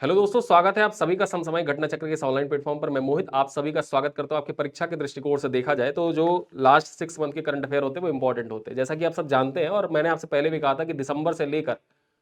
Hello दोस्तों, स्वागत है आप सभी का समसामयिक घटना चक्र के इस ऑनलाइन प्लेटफॉर्म पर। मैं मोहित आप सभी का स्वागत करता हूं। आपकी परीक्षा के दृष्टिकोण से देखा जाए तो जो लास्ट 6 मंथ के करंट अफेयर होते हैं वो इंपॉर्टेंट होते हैं, जैसा कि आप सब जानते हैं। और मैंने आपसे पहले भी कहा था कि दिसंबर से लेकर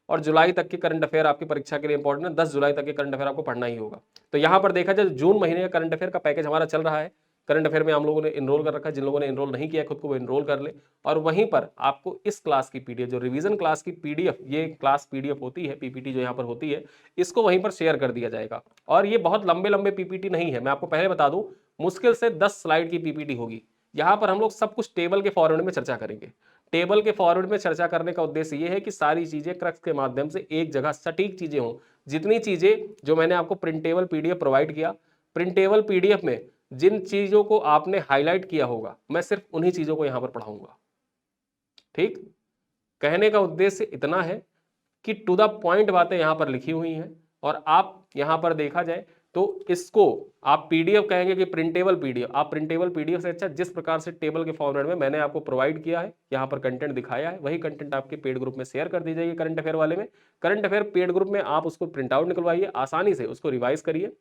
और जुलाई तक के करंट अफेयर आपकी परीक्षा के लिए इंपॉर्टेंट है। 10 जुलाई तक के करंट अफेयर आपको पढ़ना ही होगा। तो यहाँ पर देखा जाए जून महीने का करंट अफेयर का पैकेज हमारा चल रहा है। करंट अफेयर में हम लोगों ने इनरोल कर रखा है। जिन लोगों ने इनरोल नहीं किया खुद को वो इनरोल कर ले। और वहीं पर आपको इस क्लास की पीडीएफ, जो रिवीजन क्लास की पीडीएफ, ये क्लास पीडीएफ होती है, पीपीटी जो यहाँ पर होती है, इसको वहीं पर शेयर कर दिया जाएगा। और ये बहुत लंबे लंबे पीपीटी नहीं है, मैं आपको पहले बता दूं, मुश्किल से 10 स्लाइड की पीपीटी होगी। यहाँ पर हम लोग सब कुछ टेबल के फॉर्मेट में चर्चा करेंगे। टेबल के फॉर्मेट में चर्चा करने का उद्देश्य ये है कि सारी चीजें क्रक्स के माध्यम से एक जगह सटीक चीजें हों। जितनी चीजें जो मैंने आपको प्रिंटेबल पीडीएफ प्रोवाइड किया, प्रिंटेबल पीडीएफ में जिन चीजों को आपने हाईलाइट किया होगा, मैं सिर्फ उन्हीं चीजों को यहां पर पढ़ाऊंगा। ठीक, कहने का उद्देश्य इतना है कि टू द पॉइंट बातें यहां पर लिखी हुई हैं। और आप यहां पर देखा जाए तो इसको आप पीडीएफ कहेंगे कि प्रिंटेबल पीडीएफ। आप प्रिंटेबल पीडीएफ से अच्छा जिस प्रकार से टेबल के फॉर्मेट में मैंने आपको प्रोवाइड किया है, यहां पर कंटेंट दिखाया है, वही कंटेंट आपके पेड ग्रुप में शेयर कर दी जाएगी। करंट अफेयर वाले में, करंट अफेयर पेड ग्रुप में आप उसको प्रिंट आउट निकलवाइए, आसानी से उसको रिवाइज करिए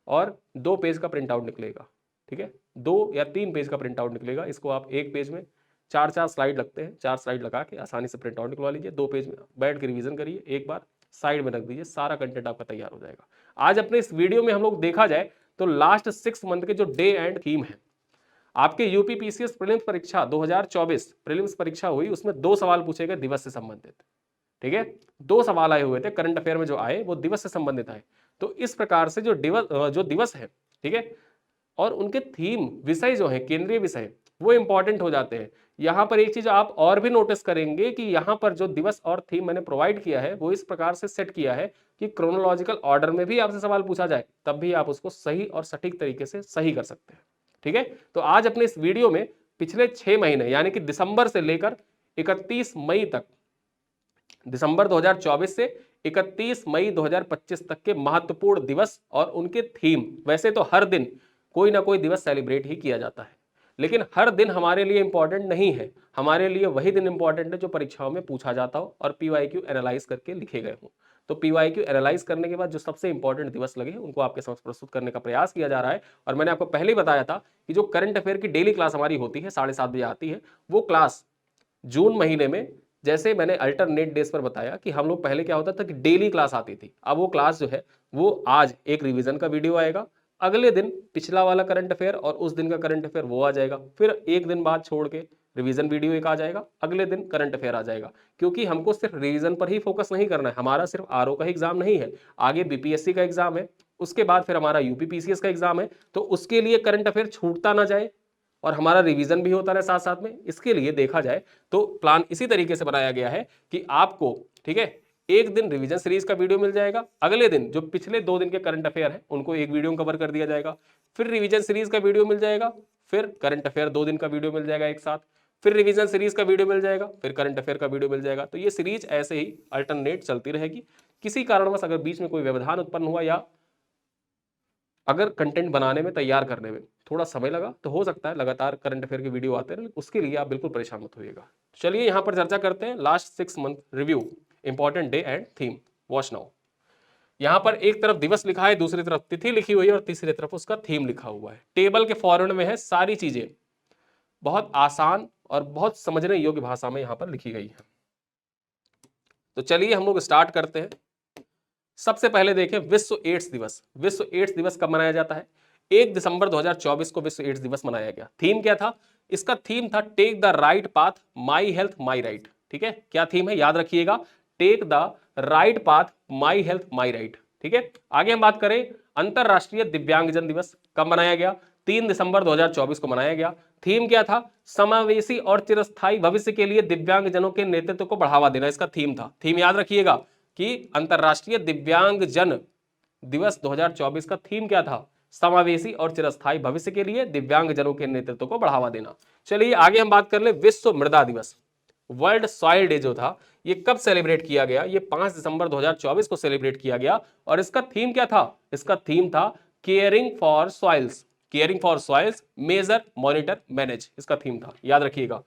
और 2 पेज का प्रिंट आउट निकलेगा। ठीक है, 2 या 3 पेज का प्रिंट आउट निकलेगा। इसको आप एक पेज में 4 स्लाइड लगते हैं, 4 स्लाइड लगा के आसानी से प्रिंट आउट निकलवा लीजिए। 2 पेज में बैठ के रिवीजन करिए, एक बार साइड में रख दीजिए, सारा कंटेंट आपका तैयार हो जाएगा। आज अपने इस वीडियो में हम लोग देखा जाए तो लास्ट 6 मंथ के जो डे एंड थीम है, आपके यूपी पीसीएस प्रीलिम्स परीक्षा 2024 प्रीलिम्स परीक्षा हुई, उसमें 2 सवाल पूछे गए दिवस से संबंधित। ठीक है, 2 सवाल आए हुए थे करंट अफेयर में, जो आए वो दिवस से संबंधित आए। तो इस प्रकार से जो दिवस है, ठीक है, और उनके थीम विषय जो है, केंद्रीय विषय, वो इंपॉर्टेंट हो जाते हैं। यहां पर एक चीज आप और भी नोटिस करेंगे कि यहां पर जो दिवस और थीम मैंने प्रोवाइड किया है वो इस प्रकार से सेट किया है कि क्रोनोलॉजिकल ऑर्डर में भी आपसे सवाल पूछा जाए तब भी आप उसको सही और सटीक तरीके से सही कर सकते हैं। ठीक है, तो आज अपने इस वीडियो में पिछले 6 महीने यानी कि दिसंबर से लेकर 31 मई तक, दिसंबर 2024 से 31 मई 2025 तक के महत्वपूर्ण दिवस और उनके थीम। वैसे तो हर दिन कोई ना कोई दिवस सेलिब्रेट ही किया जाता है, लेकिन हर दिन हमारे लिए इंपॉर्टेंट नहीं है। हमारे लिए वही दिन इंपॉर्टेंट है जो परीक्षाओं में पूछा जाता हो और पीवाईक्यू एनालाइज करके लिखे गए हों। तो पीवाईक्यू एनालाइज करने के बाद जो सबसे इंपॉर्टेंट दिवस लगे उनको आपके समक्ष प्रस्तुत करने का प्रयास किया जा रहा है। और मैंने आपको पहले ही बताया था कि जो करंट अफेयर की डेली क्लास हमारी होती है, 7:30 बजे आती है, वो क्लास जून महीने में, जैसे मैंने अल्टरनेट डेज पर बताया कि हम लोग पहले क्या होता था कि डेली क्लास आती थी, अब वो क्लास जो है वो आज एक रिवीजन का वीडियो आएगा, अगले दिन पिछला वाला करंट अफेयर और उस दिन का करंट अफेयर वो आ जाएगा, फिर एक दिन बाद छोड़ के रिवीजन वीडियो एक आ जाएगा, अगले दिन करंट अफेयर आ जाएगा। क्योंकि हमको सिर्फ रिवीजन पर ही फोकस नहीं करना है, हमारा सिर्फ आरओ का एग्जाम नहीं है, आगे बीपीएससी का एग्जाम है, उसके बाद फिर हमारा यूपी पीसीएस का एग्जाम है। तो उसके लिए करंट अफेयर छूटता ना जाए और हमारा रिवीजन भी होता रहे साथ साथ में। इसके लिए देखा जाए तो प्लान इसी तरीके से बनाया गया है कि आपको, ठीक है, एक दिन रिवीजन सीरीज का वीडियो मिल जाएगा, अगले दिन जो पिछले 2 दिन के करंट अफेयर हैं उनको एक वीडियो में कवर कर दिया जाएगा, फिर रिवीजन सीरीज का वीडियो मिल जाएगा, फिर करंट अफेयर 2 दिन का वीडियो मिल जाएगा एक साथ, फिर रिवीजन सीरीज का वीडियो मिल जाएगा, फिर करंट अफेयर का वीडियो मिल जाएगा। तो ये सीरीज ऐसे ही अल्टरनेट चलती रहेगी। किसी कारणवश अगर बीच में कोई व्यवधान उत्पन्न हुआ या अगर कंटेंट बनाने में, तैयार करने में थोड़ा समय लगा, तो हो सकता है लगातार करंट अफेयर के वीडियो आते रहे, उसके लिए आप बिल्कुल परेशान मत होइएगा। चलिए यहां पर चर्चा करते हैं last 6 month review, important day and theme. Watch now. यहां पर एक तरफ दिवस लिखा है, दूसरी तरफ तिथि लिखी हुई है और तीसरी तरफ उसका थीम लिखा हुआ है। टेबल के फॉर्मेट में है, सारी चीजें बहुत आसान और बहुत समझने योग्य भाषा में यहां पर लिखी गई है। तो चलिए हम लोग स्टार्ट करते हैं। सबसे पहले देखें विश्व एड्स दिवस। विश्व एड्स दिवस कब मनाया जाता है? 1 दिसंबर 2024 को विश्व एड्स दिवस मनाया गया। थीम क्या था? इसका थीम था take the right path, my health my right. ठीक है, क्या थीम है याद रखिएगा, take the right path, my health my right. ठीक है, आगे हम बात करें अंतरराष्ट्रीय दिव्यांगजन दिवस कब मनाया गया? 3 दिसंबर 2024 को मनाया गया। थीम क्या था? समावेशी और चिरस्थायी भविष्य के लिए दिव्यांगजनों के नेतृत्व को बढ़ावा देना, इसका थीम था। थीम याद रखिएगा कि अंतरराष्ट्रीय दिव्यांगजन दिवस 2024 का थीम क्या था? समावेशी और चिरस्थायी भविष्य के लिए दिव्यांगजनों के नेतृत्व को बढ़ावा देना। चलिए आगे हम बात कर ले विश्व मृदा दिवस। वर्ल्ड सॉइल डे जो था, ये कब सेलिब्रेट किया गया? ये 5 दिसंबर 2024 को सेलिब्रेट किया गया। और इसका थीम क्या था? इसका थीम था caring for soils. Caring for soils, measure, monitor, manage, इसका थीम था, याद रखिएगा।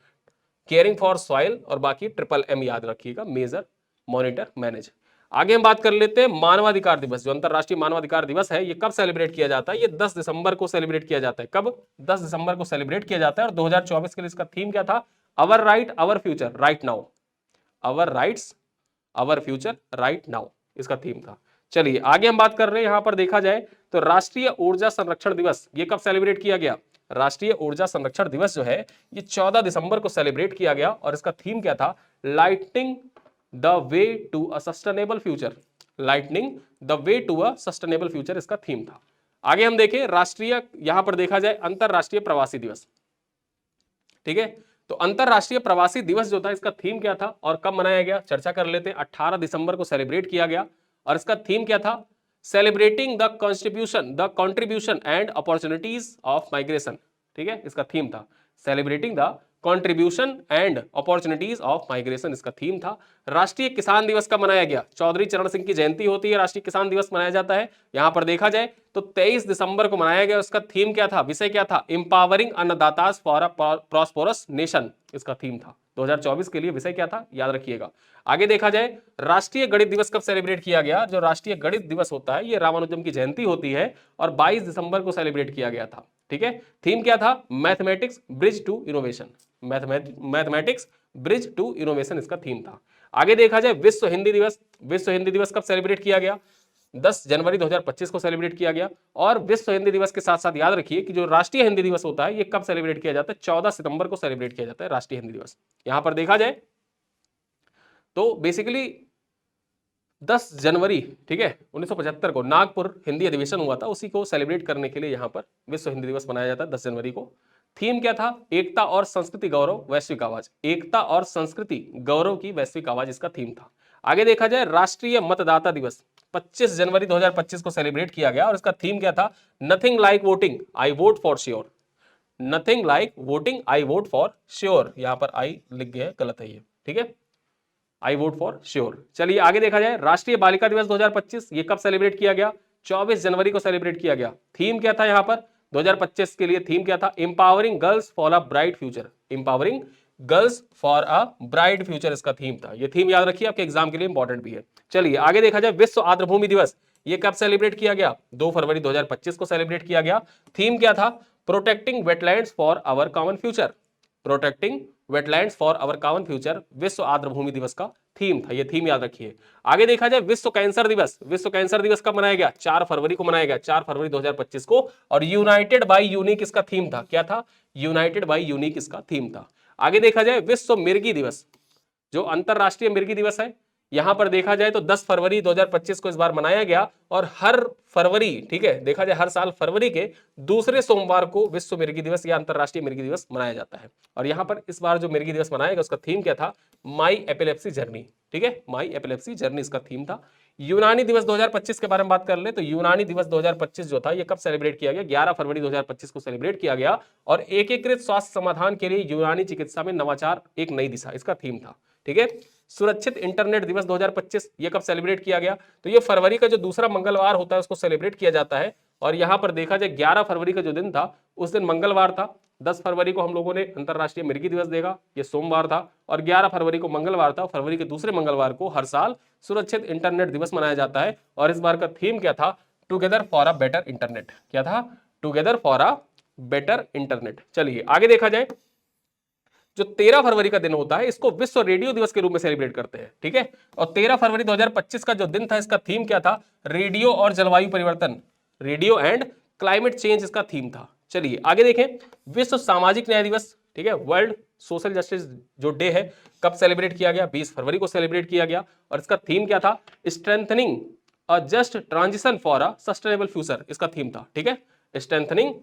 केयरिंग फॉर सॉइल और बाकी ट्रिपल एम याद रखिएगा, मेजर, मॉनिटर, मैनेज। आगे हम बात कर लेते हैं मानवाधिकार दिवस। जो अंतरराष्ट्रीय मानवाधिकार दिवस है ये कब सेलिब्रेट किया जाता है? ये 10 दिसंबर को सेलिब्रेट किया जाता है। कब? 10 दिसंबर को सेलिब्रेट किया जाता है। और 2024 के लिए इसका थीम क्या था? Our right our future right now. Our rights over future right now इसका थीम था। चलिए आगे हम बात कर रहे हैं, यहां पर देखा जाए तो राष्ट्रीय ऊर्जा संरक्षण दिवस ये कब सेलिब्रेट किया गया? राष्ट्रीय ऊर्जा संरक्षण दिवस जो है ये 14 दिसंबर को सेलिब्रेट किया गया और इसका थीम क्या था? Lightning the way to a sustainable future. Lightning the way to a sustainable future इसका थीम था। आगे हम देखें राष्ट्रीय, यहां पर देखा जाए अंतरराष्ट्रीय प्रवासी दिवस। ठीक है, तो अंतरराष्ट्रीय प्रवासी दिवस जो था इसका थीम क्या था और कब मनाया गया? चर्चा कर लेते हैं। 18 दिसंबर को सेलिब्रेट किया गया और इसका थीम क्या था? Celebrating the contribution and opportunities of migration. ठीक है, इसका थीम था celebrating the contribution and opportunities of migration इसका थीम था। राष्ट्रीय किसान दिवस कब मनाया गया? चौधरी चरण सिंह की जयंती होती है, राष्ट्रीय किसान दिवस मनाया जाता है। यहां पर देखा जाए तो 23 दिसंबर को मनाया गया। उसका थीम क्या था? विषय क्या था? Empowering annadatas for a prosperous nation इसका थीम था। 2024 के लिए विषय क्या था? याद रखिएगा। आगे देखा जाए राष्ट्रीय गणित दिवस कब सेलिब्रेट किया गया? जो राष्ट्रीय गणित दिवस होता है ये रामानुजम की जयंती होती है और 22 दिसंबर को सेलिब्रेट किया गया था। ठीक है, थीम क्या था? Mathematics bridge to innovation. Mathematics bridge to innovation इसका थीम था। आगे देखा जाए विश्व हिंदी दिवस। विश्व हिंदी दिवस कब सेलिब्रेट किया गया? 10 जनवरी 2025 को सेलिब्रेट किया गया। और विश्व हिंदी दिवस के साथ साथ याद रखिए कि जो राष्ट्रीय हिंदी दिवस होता है ये कब सेलिब्रेट किया जाता है? 14 सितंबर को सेलिब्रेट किया जाता है राष्ट्रीय हिंदी दिवस। यहां पर देखा जाए तो बेसिकली 10 जनवरी, ठीक है, 1975 को नागपुर हिंदी अधिवेशन हुआ था, उसी को सेलिब्रेट करने के लिए यहां पर विश्व हिंदी दिवस मनाया जाता है 10 जनवरी को। थीम क्या था? एकता और संस्कृति गौरव वैश्विक आवाज। एकता और संस्कृति गौरव की वैश्विक आवाज इसका थीम था। आगे देखा जाए राष्ट्रीय मतदाता दिवस 25 जनवरी 2025 को सेलिब्रेट किया गया और इसका थीम क्या था? Nothing like voting I vote for sure. Nothing like voting I vote for sure, यहां पर आई लिख गया, गलत है ये। ठीक है, आई वोट फॉर श्योर। चलिए आगे देखा जाए राष्ट्रीय बालिका दिवस 2025 ये कब सेलिब्रेट किया गया? 24 जनवरी को सेलिब्रेट किया गया। थीम क्या था यहां पर? 2025 के लिए थीम क्या था? Empowering girls for a bright future. Empowering girls for a bright future इसका थीम था। ये थीम याद रखिए, आपके एग्जाम के लिए इंपॉर्टेंट भी है। चलिए आगे देखा जाए विश्व आर्द्रभूमि दिवस ये कब सेलिब्रेट किया गया? 2 फरवरी 2025 को सेलिब्रेट किया गया। थीम क्या था? Protecting wetlands for our common future. Protecting wetlands for our common future विश्व आर्द्रभूमि दिवस का थीम था। ये थीम याद रखिए। आगे देखा जाए विश्व कैंसर दिवस। विश्व कैंसर दिवस कब मनाया गया? 4 फरवरी को मनाया गया, 4 फरवरी 2025 को। और यूनाइटेड बाय यूनिक इसका थीम था। क्या था? यूनाइटेड बाय यूनिक इसका थीम था। आगे देखा जाए विश्व मिर्गी दिवस, जो अंतरराष्ट्रीय मिर्गी दिवस है, यहां पर देखा जाए तो 10 फरवरी 2025 को इस बार मनाया गया। और हर फरवरी, ठीक है, देखा जाए हर साल फरवरी के दूसरे सोमवार को विश्व मिर्गी दिवस या अंतरराष्ट्रीय मिर्गी दिवस मनाया जाता है। और यहां पर इस बार जो मिर्गी दिवस मनाया गया उसका थीम क्या था? माई एपिलेप्सी जर्नी। ठीक है, माई एपिलेप्सी जर्नी इसका थीम था। यूनानी दिवस 2025 के बारे में बात कर ले तो यूनानी दिवस 2025 जो था ये कब सेलिब्रेट किया गया? 11 फरवरी 2025 को सेलिब्रेट किया गया। और एकीकृत स्वास्थ्य समाधान के लिए यूनानी चिकित्सा में नवाचार एक नई दिशा इसका थीम था। ठीक है, सुरक्षित इंटरनेट दिवस 2025 ये कब सेलिब्रेट किया गया? तो ये फरवरी का जो दूसरा मंगलवार होता है उसको सेलिब्रेट किया जाता है। और यहां पर देखा जाए 11 फरवरी का जो दिन था उस दिन मंगलवार था। 10 फरवरी को हम लोगों ने अंतरराष्ट्रीय मिर्गी दिवस देखा, ये सोमवार था। और 11 फरवरी को मंगलवार था। फरवरी के दूसरे मंगलवार को हर साल सुरक्षित इंटरनेट दिवस मनाया जाता है। और इस बार का थीम क्या था? Together for a better internet. क्या था? Together for a better internet. चलिए आगे देखा जाए जो 13 फरवरी का दिन होता है इसको विश्व रेडियो दिवस के रूप में सेलिब्रेट करते हैं। ठीक है, और 13 फरवरी 2025 का जो दिन था इसका थीम क्या था? रेडियो और जलवायु परिवर्तन। रेडियो एंड क्लाइमेट चेंज इसका थीम था। चलिए आगे देखें विश्व सामाजिक न्याय दिवस, ठीक है, वर्ल्ड सोशल जस्टिस जो डे है, कब सेलिब्रेट किया गया? 20 फरवरी को सेलिब्रेट किया गया। और इसका थीम क्या था? Strengthening a just transition for a sustainable future इसका थीम था। ठीक है, स्ट्रेंथनिंग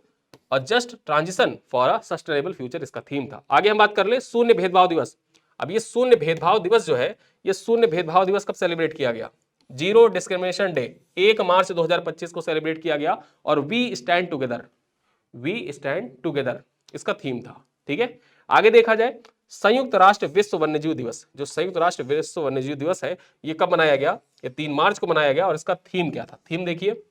और just transition for a sustainable future इसका थीम था। आगे हम बात कर ले शून्य भेदभाव दिवस। अब ये शून्य भेदभाव दिवस जो है, ये शून्य भेदभाव दिवस कब सेलिब्रेट किया गया? जीरो डिस्क्रिमिनेशन डे 1 मार्च 2025 को सेलिब्रेट किया गया। और we stand together, we stand together इसका थीम था। ठीक है, आगे देखा जाए संयुक्त राष्ट्र विश्व वन्यजीव दिवस। जो संयुक्त राष्ट्र विश्व वन्यजीव दिवस है ये कब मनाया गया? ये 3 मार्च को मनाया गया। और इसका थीम क्या था? थीम देखिए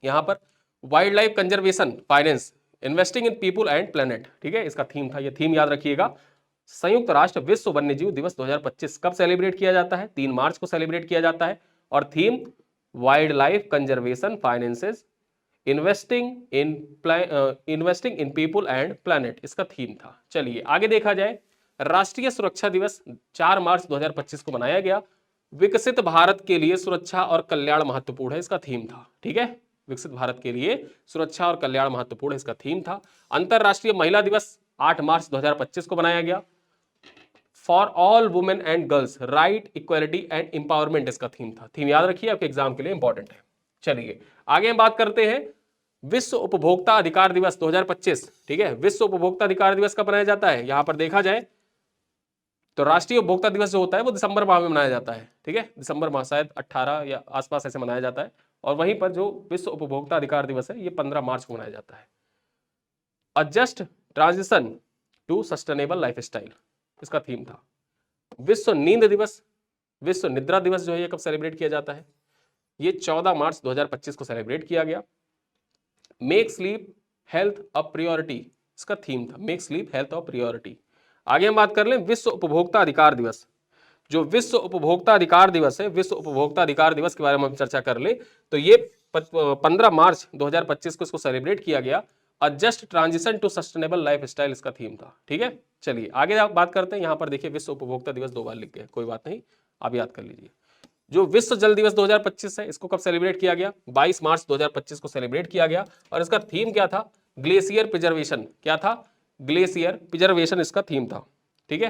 यहां पर wild life conservation finance investing in people and planet. ठीक है, इसका थीम था। ये थीम याद रखिएगा। संयुक्त राष्ट्र विश्व वन्यजीव दिवस 2025 कब सेलिब्रेट किया जाता है? 3 मार्च को सेलिब्रेट किया जाता है। और theme wild life conservation finances investing in people and planet, इसका थीम था। चलिए आगे देखा जाए, राष्ट्रीय सुरक्षा दिवस 4 मार्च 2025 को मनाया गया। विकसित भारत के लिए सुरक्षा और कल्याण महत्वपूर्ण है, इसका थीम था। ठीक है, विकसित भारत के लिए सुरक्षा और कल्याण महत्वपूर्ण है, इसका थीम था। अंतरराष्ट्रीय महिला दिवस 8 मार्च 2025 को बनाया गया। For all women and girls right equality and empowerment, इसका थीम था। थीम याद रखिए, आपके एग्जाम के लिए इंपॉर्टेंट है। चलिए आगे हम बात करते हैं विश्व उपभोक्ता अधिकार दिवस 2025। ठीक है, विश्व उपभोक्ता अधिकार दिवस कब मनाया जाता है? यहां पर देखा जाए तो राष्ट्रीय उपभोक्ता दिवस जो होता है वो दिसंबर माह में मनाया जाता है। ठीक है, दिसंबर माह, शायद 18 या आसपास ऐसे मनाया जाता है। और वहीं पर जो विश्व उपभोक्ता अधिकार दिवस है ये 15 मार्च को मनाया जाता है। A just transition to sustainable lifestyle, इसका थीम था। विश्व नींद दिवस, विश्व निद्रा दिवस जो है ये कब सेलिब्रेट किया जाता है? ये 14 मार्च 2025 को सेलिब्रेट किया गया। Make sleep health a priority, इसका थीम था। Make sleep health a priority. आगे हम बात कर लें विश्व उपभोक्ता अधिकार दिवस। जो विश्व उपभोक्ता अधिकार दिवस है, विश्व उपभोक्ता अधिकार दिवस के बारे में हम चर्चा कर ले तो ये 15 मार्च 2025 को इसको सेलिब्रेट किया गया। A just transition to sustainable life style, इसका थीम था। ठीक है, चलिए आगे आप बात करते हैं। यहां पर देखिए विश्व उपभोक्ता दिवस 2 बार लिख गए, कोई बात नहीं, आप याद कर लीजिए। जो विश्व जल दिवस 2025 है, इसको कब सेलिब्रेट किया गया? 22 मार्च 2025 को सेलिब्रेट किया गया। और इसका थीम क्या था? Glacier preservation. क्या था? ग्लेशियर प्रिजर्वेशन इसका थीम था। ठीक है,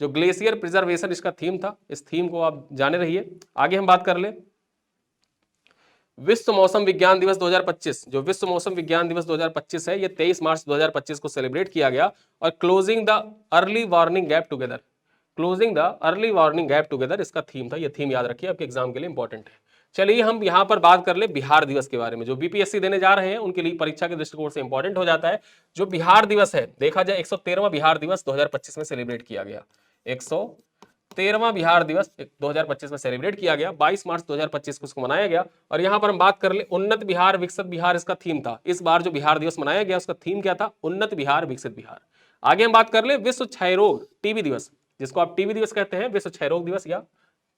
जो ग्लेशियर प्रिजर्वेशन इसका थीम था, इस थीम को आप जाने रहिए। आगे हम बात कर ले विश्व मौसम विज्ञान दिवस 2025। जो विश्व मौसम विज्ञान दिवस 2025 है ये 23 मार्च 2025 को सेलिब्रेट किया गया। और closing the early warning gap together, closing the early warning gap together, इसका थीम था। ये थीम याद रखिए, आपके एग्जाम के लिए इंपॉर्टेंट है। चलिए हम यहां पर बात कर ले बिहार दिवस के बारे में। जो बीपीएससी देने जा रहे हैं उनके लिए परीक्षा के दृष्टिकोण से इंपॉर्टेंट हो जाता है। जो बिहार दिवस है, देखा जाए 113वां बिहार दिवस 2025 में सेलिब्रेट किया गया। 113वां बिहार दिवस 2025 में सेलिब्रेट किया गया। 22 मार्च 2025 को इसको मनाया गया। और यहां पर हम बात कर ले उन्नत बिहार विकसित बिहार, इसका थीम था। इस बार जो बिहार दिवस मनाया गया उसका थीम क्या था? उन्नत बिहार विकसित बिहार। आगे हम बात कर ले विश्व क्षय रोग टीबी दिवस, जिसको आप टीबी दिवस कहते हैं, विश्व क्षय रोग दिवस या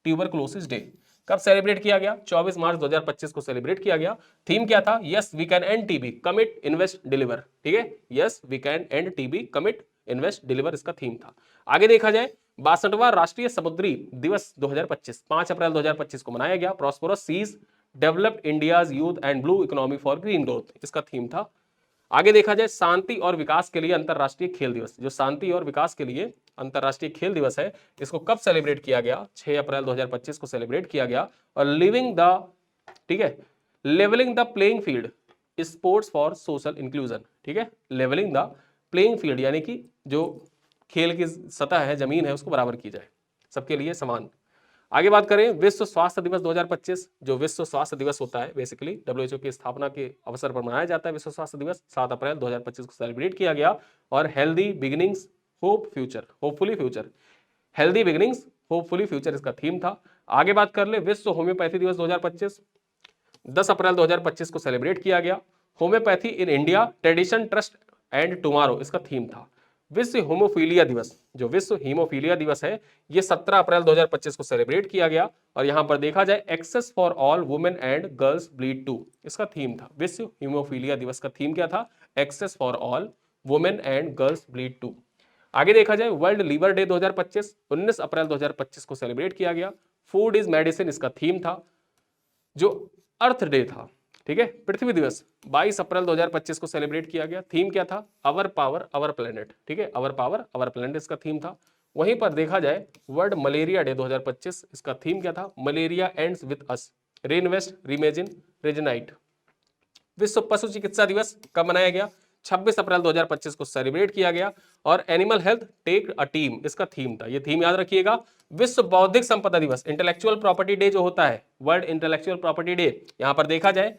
ट्यूबरकुलोसिस डे, कब सेलिब्रेट किया गया? 24 मार्च 2025 को सेलिब्रेट किया गया। थीम क्या था? Yes we can end TB, commit invest deliver. ठीक है, yes we can end TB, commit invest deliver, इसका थीम था। आगे देखा जाए 62वां राष्ट्रीय समुद्री दिवस 2025 5 अप्रैल 2025 को मनाया गया। Prosperous seas developed India's youth and blue economy for green growth, इसका थीम था। आगे देखा जाए शांति और विकास के लिए अंतरराष्ट्रीय खेल दिवस। जो शांति और विकास के लिए अंतरराष्ट्रीय खेल दिवस है, इसको कब सेलिब्रेट किया गया? 6 अप्रैल 2025 को सेलिब्रेट किया गया। और लिविंग द, ठीक है, levelling the playing field sports for social inclusion. ठीक है, लेवलिंग द प्लेइंग फील्ड यानी कि जो खेल की सतह है, जमीन है, उसको बराबर की जाए, सबके लिए समान। आगे बात करें विश्व स्वास्थ्य दिवस 2025। जो विश्व स्वास्थ्य दिवस होता है बेसिकली डब्ल्यूएचओ की स्थापना के अवसर पर मनाया जाता है। विश्व स्वास्थ्य दिवस 7 अप्रैल 2025 को सेलिब्रेट किया गया। और healthy beginnings hope future, hopefully future, healthy beginnings hopefully future, इसका थीम था। आगे बात कर ले विश्व होम्योपैथी दिवस 2025 10 अप्रैल 2025 को सेलिब्रेट किया गया। Homeopathy in India tradition trust and tomorrow, इसका थीम था। विश्व हीमोफीलिया दिवस, जो विश्व हीमोफीलिया दिवस है ये 17 अप्रैल 2025 को सेलिब्रेट किया गया। और यहां पर देखा जाए access for all women and girls bleed too, इसका थीम था। विश्व हीमोफीलिया दिवस का थीम क्या था? Access for all women and girls bleed too. आगे देखा जाए वर्ल्ड लीवर डे 2025 19 अप्रैल 2025 को सेलिब्रेट किया गया। फूड इज मेडिसिन, इसका थीम था। जो अर्थ डे था, ठीक है, पृथ्वी दिवस 22 अप्रैल 2025 को सेलिब्रेट किया गया। थीम क्या था? अवर पावर अवर प्लेनेट। ठीक है, अवर पावर अवर प्लेनेट, इसका थीम था। वहीं पर देखा जाए वर्ल्ड मलेरिया डे 2025, इसका थीम क्या था? Malaria ends with us, reinvest reimagine reignite. विश्व पशु चिकित्सा दिवस कब मनाया गया? 26 अप्रैल 2025 को सेलिब्रेट किया गया। और animal health take a team, इसका थीम था। ये थीम याद रखिएगा। विश्व बौद्धिक संपदा दिवस इंटेलेक्चुअल प्रॉपर्टी डे जो होता है, वर्ल्ड इंटेलेक्चुअल प्रॉपर्टी डे, यहां पर देखा जाए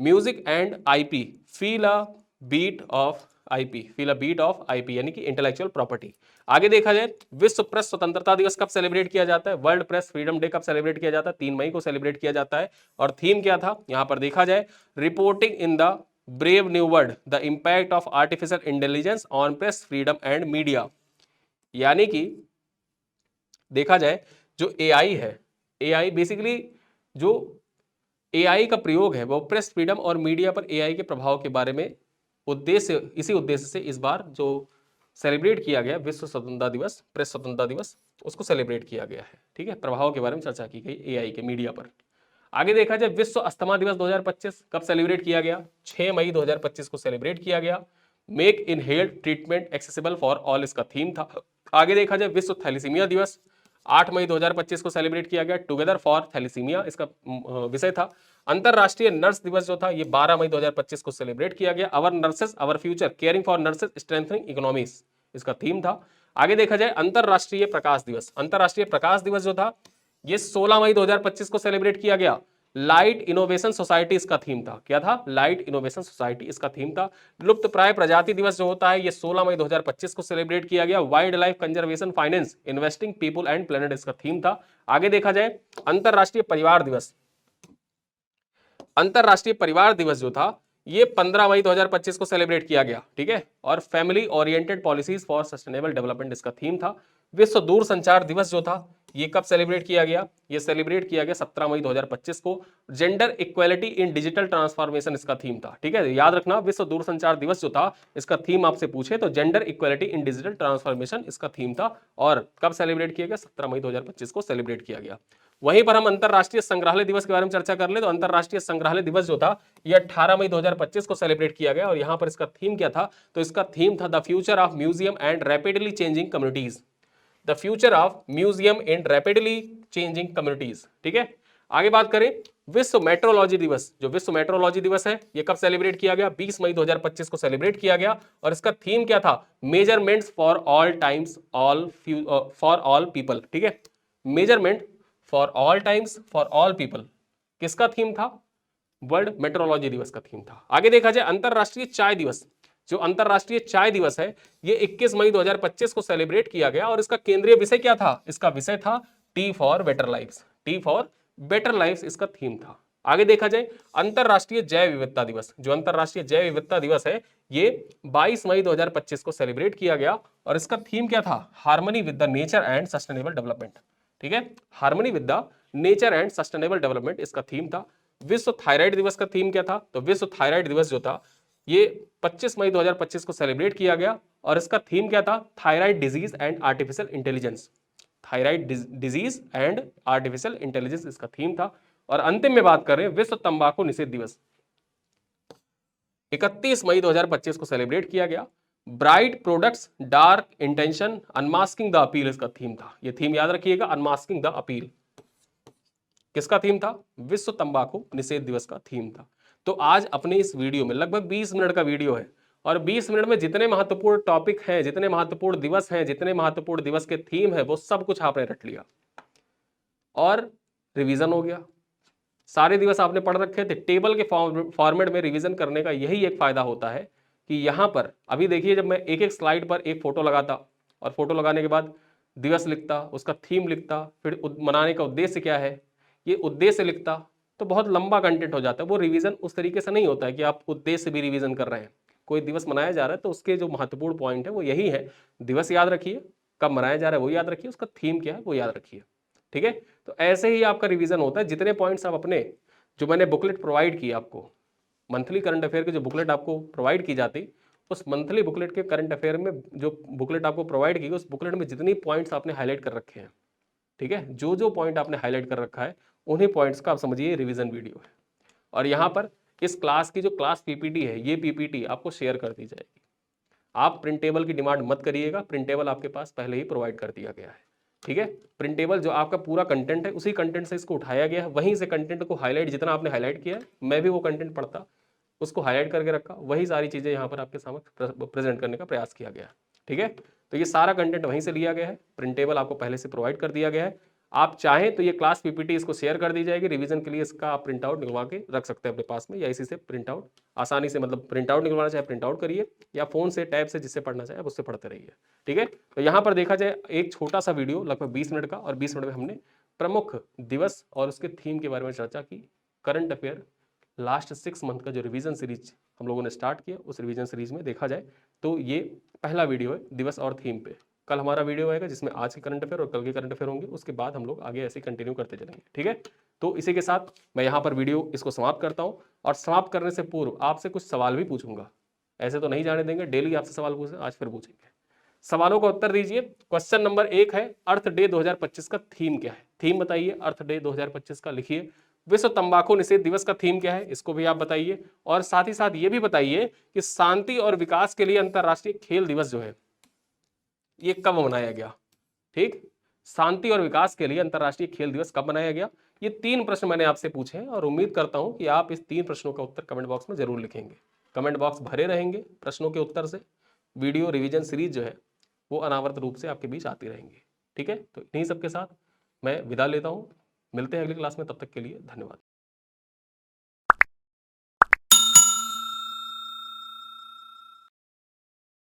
music and IP, feel a beat of IP, feel a beat of IP यानी कि इंटेलेक्चुअल प्रॉपर्टी। आगे देखा जाए विश्व प्रेस स्वतंत्रता दिवस कब सेलिब्रेट किया जाता है? वर्ल्ड प्रेस फ्रीडम डे कब सेलिब्रेट किया जाता है? 3 मई को सेलिब्रेट किया जाता है। और थीम क्या था? यहां पर देखा जाए reporting in the brave new world the impact of artificial intelligence on press freedom and media. यानी कि देखा जाए जो एआई है, एआई बेसिकली जो एआई का प्रयोग है वो प्रेस फ्रीडम और मीडिया पर एआई के प्रभाव के बारे में इसी उद्देश्य से इस बार जो सेलिब्रेट किया गया विश्व स्वतंत्रता दिवस, प्रेस स्वतंत्रता दिवस, उसको सेलिब्रेट किया गया है। ठीक है, प्रभाव के बारे में चर्चा की गई एआई के मीडिया पर। आगे देखा जाए विश्व अस्थमा दिवस 2025 कब सेलिब्रेट किया गया? 6 मई 2025 को सेलिब्रेट किया गया। Make inhaled treatment accessible for all इसका थीम था। आगे देखा जाए विश्व थैलीसीमिया दिवस 8 मई 2025 को सेलिब्रेट किया गया। टुगेदर फॉर थैलीसीमिया इसका विषय था। अंतरराष्ट्रीय नर्स दिवस जो था ये 12 मई 2025 को सेलिब्रेट किया गया। Our nurses our future, caring for nurses strengthening economies इसका थीम था। आगे देखा जाए अंतरराष्ट्रीय प्रकाश दिवस, अंतरराष्ट्रीय प्रकाश दिवस जो था ये 16 मई 2025 को सेलिब्रेट किया गया। लाइट इनोवेशन सोसाइटी इसका थीम था। क्या था? लाइट इनोवेशन सोसाइटी इसका थीम था। लुप्त प्राय प्रजाति दिवस जो होता है ये 16 मई 2025 को सेलिब्रेट किया गया। Wild life conservation finance investing people and planet इसका थीम था। आगे देखा जाए अंतरराष्ट्रीय परिवार दिवस, अंतरराष्ट्रीय परिवार दिवस जो था ये 15 मई 2025 को सेलिब्रेट किया गया। ठीक है, और family oriented policies for sustainable development इसका थीम था। विश्व दूरसंचार दिवस जो था ये कब सेलिब्रेट किया गया? ये सेलिब्रेट किया गया 17 मई 2025 को। Gender equality in digital transformation इसका थीम था। ठीक है, याद रखना विश्व दूरसंचार दिवस जो था इसका थीम आपसे पूछे तो gender equality in digital transformation इसका थीम था। और कब सेलिब्रेट किया गया? 17 मई 2025 को सेलिब्रेट किया गया। वहीं पर हम अंतरराष्ट्रीय संग्रहालय दिवस के बारे में चर्चा कर ले तो अंतरराष्ट्रीय संग्रहालय दिवस जो था ये 18 मई 2025 को सेलिब्रेट किया गया। और यहां पर इसका थीम क्या था? तो इसका थीम था the future of museum and rapidly changing communities, the future of museum in rapidly changing communities. ठीक है, आगे बात करें विश्व मेट्रोलॉजी दिवस, जो विश्व मेट्रोलॉजी दिवस है ये कब सेलिब्रेट किया गया? 20 मई 2025 को सेलिब्रेट किया गया। और इसका थीम क्या था? Measurements for all times for all people. ठीक है, measurement for all times for all people किसका थीम था? वर्ल्ड मेट्रोलॉजी दिवस का थीम था। आगे देखा जाए अंतरराष्ट्रीय चाय दिवस, जो अंतरराष्ट्रीय चाय दिवस है ये 21 मई 2025 को सेलिब्रेट किया गया। और इसका केंद्रीय विषय क्या था? इसका विषय था tea for better lifes, tea for better lifes इसका थीम था। आगे देखा जाए अंतरराष्ट्रीय जैव विविधता दिवस, जो अंतरराष्ट्रीय जैव विविधता दिवस है ये 22 मई 2025 को सेलिब्रेट किया गया। और इसका थीम क्या था? Harmony with the nature and sustainable development. ठीक है, harmony with the nature and sustainable development इसका थीम था। विश्व थायराइड दिवस का थीम क्या था? तो विश्व थायराइड दिवस जो था ये 25 मई 2025 को सेलिब्रेट किया गया। और इसका थीम क्या था? Thyroid disease and artificial intelligence, thyroid disease and artificial intelligence इसका थीम था। और अंतिम में बात करें विश्व तंबाकू निषेध दिवस 31 मई 2025 को सेलिब्रेट किया गया। Bright products dark intention unmasking the appeal इसका थीम था। ये थीम याद रखिएगा, अनमास्किंग द अपील किसका थीम था? विश्व तंबाकू निषेध दिवस का थीम था। तो आज अपने इस वीडियो में लगभग 20 मिनट का वीडियो है और 20 मिनट में जितने महत्वपूर्ण टॉपिक हैं, जितने महत्वपूर्ण दिवस हैं, जितने महत्वपूर्ण दिवस के थीम है वो सब कुछ आपने रट लिया और रिवीजन हो गया। सारे दिवस आपने पढ़ रखे थे। टेबल के फॉर्मेट में रिवीजन करने का यही एक फायदा होता है कि यहाँ पर अभी देखिए जब मैं एक एक स्लाइड पर एक फोटो लगाता और फोटो लगाने के बाद दिवस लिखता, उसका थीम लिखता, फिर मनाने का उद्देश्य क्या है ये उद्देश्य लिखता, तो बहुत लंबा कंटेंट हो जाता है। वो रिवीजन उस तरीके से नहीं होता है कि आप उद्देश्य भी रिवीजन कर रहे हैं। कोई दिवस मनाया जा रहा है तो उसके जो महत्वपूर्ण पॉइंट है वो यही है, दिवस याद रखिए, कब मनाया जा रहा है वो याद रखिए, उसका थीम क्या है वो याद रखिए। ठीक है, तो ऐसे ही आपका रिवीजन होता है। जितने पॉइंट्स आप अपने जो मैंने बुकलेट प्रोवाइड की आपको, मंथली करंट अफेयर की जो बुकलेट आपको प्रोवाइड की जाती, उस मंथली बुकलेट के करंट अफेयर में जो बुकलेट आपको प्रोवाइड की, उस बुकलेट में जितनी पॉइंट्स आपने हाईलाइट कर रखे हैं, ठीक है, जो जो पॉइंट आपने हाईलाइट कर रखा है उन्हीं पॉइंट्स का आप समझिए रिवीजन वीडियो है। और यहाँ पर इस क्लास की जो क्लास पीपीटी है ये पीपीटी आपको शेयर कर दी जाएगी। आप प्रिंटेबल की डिमांड मत करिएगा, प्रिंटेबल आपके पास पहले ही प्रोवाइड कर दिया गया है। ठीक है, प्रिंटेबल जो आपका पूरा कंटेंट है उसी कंटेंट से इसको उठाया गया है, वहीं से कंटेंट को हाईलाइट जितना आपने हाईलाइट किया है, मैं भी वो कंटेंट पढ़ता, उसको हाईलाइट करके रखा, वही सारी चीज़ें यहाँ पर आपके सामने प्रेजेंट करने का प्रयास किया गया है। ठीक है, तो ये सारा कंटेंट वहीं से लिया गया है, प्रिंटेबल आपको पहले से प्रोवाइड कर दिया गया है। आप चाहें तो ये क्लास पीपीटी इसको शेयर कर दी जाएगी रिवीजन के लिए, इसका आप प्रिंट आउट निकलवा के रख सकते हैं अपने पास में, या इसी से प्रिंट आउट आसानी से, मतलब प्रिंट आउट निकलवाना चाहे प्रिंट आउट करिए, या फोन से टैब से जिससे पढ़ना चाहे उससे पढ़ते रहिए। ठीक है, तो यहाँ पर देखा जाए एक छोटा सा वीडियो लगभग 20 मिनट का, और 20 मिनट में हमने प्रमुख दिवस और उसके थीम के बारे में चर्चा की। करंट अफेयर लास्ट 6 मंथ का जो रिवीजन सीरीज हम लोगों ने स्टार्ट किया, उस रिवीजन सीरीज में देखा जाए तो ये पहला वीडियो है दिवस और थीम पे। कल हमारा वीडियो आएगा जिसमें आज के करंट अफेयर और कल के करंट अफेयर होंगे, उसके बाद हम लोग आगे ऐसे कंटिन्यू करते चलेंगे, ठीक है। तो इसी के साथ मैं यहाँ पर वीडियो इसको समाप्त करता हूँ, और समाप्त करने से पूर्व आपसे कुछ सवाल भी पूछूंगा, ऐसे तो नहीं जाने देंगे, डेली आपसे सवाल पूछे, आज फिर पूछेंगे। सवालों का उत्तर दीजिए। क्वेश्चन नंबर 1 है, अर्थ डे 2025 का थीम क्या है? थीम बताइए अर्थ डे 2025 का, लिखिए। विश्व तंबाकू निषेध दिवस का थीम क्या है, इसको भी आप बताइए। और साथ ही साथ ये भी बताइए कि शांति और विकास के लिए अंतरराष्ट्रीय खेल दिवस जो है ये कब मनाया गया? ठीक, शांति और विकास के लिए अंतरराष्ट्रीय खेल दिवस कब मनाया गया? ये 3 प्रश्न मैंने आपसे पूछे हैं, और उम्मीद करता हूं कि आप इस 3 प्रश्नों का उत्तर कमेंट बॉक्स में जरूर लिखेंगे। कमेंट बॉक्स भरे रहेंगे प्रश्नों के उत्तर से। वीडियो रिवीजन सीरीज जो है वो अनावरत रूप से आपके बीच आती रहेंगी, ठीक है। तो इन्हीं सबके साथ मैं विदा लेता हूं, मिलते हैं अगली क्लास में, तब तक के लिए धन्यवाद।